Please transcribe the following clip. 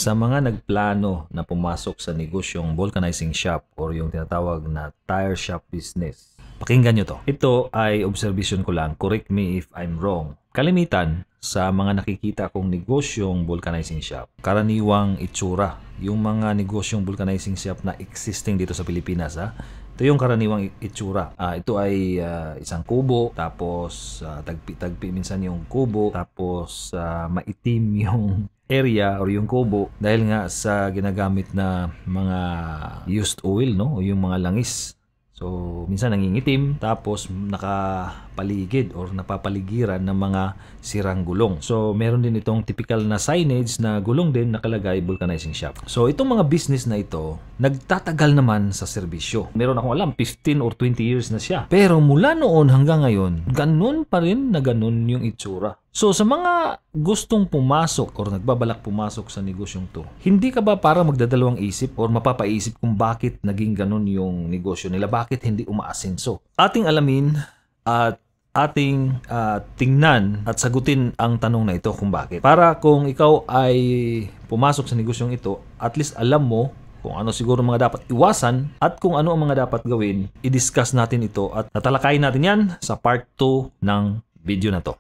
sa mga nagplano na pumasok sa negosyong vulcanizing shop or yung tinatawag na tire shop business, pakinggan nyo to. Ito ay observation ko lang. Correct me if I'm wrong. Kalimitan sa mga nakikita kong negosyong vulcanizing shop, karaniwang itsura. Yung mga negosyong vulcanizing shop na existing dito sa Pilipinas, ito yung karaniwang itsura. Ito ay isang kubo, tapos tagpi-tagpi minsan yung kubo, tapos maitim yung area or yung kubo dahil nga sa ginagamit na mga used oil, no? O yung mga langis. So, minsan nangingitim, tapos nakapaligid or napapaligiran ng mga sirang gulong. So, meron din itong typical na signage na gulong din nakalagay vulcanizing shop. So, itong mga business na ito, nagtatagal naman sa serbisyo. Meron akong alam, 15 or 20 years na siya. Pero mula noon hanggang ngayon, ganun pa rin na ganun yung itsura. So, sa mga gustong pumasok or nagbabalak pumasok sa negosyong to, hindi ka ba para magdadalawang isip or mapapaisip kung bakit naging ganun yung negosyo nila? Bakit hindi umaasenso? Ating alamin at ating tingnan at sagutin ang tanong na ito kung bakit. Para kung ikaw ay pumasok sa negosyong ito, at least alam mo kung ano siguro mga dapat iwasan at kung ano ang mga dapat gawin, i-discuss natin ito at tatalakayin natin yan sa part 2 ng video na to.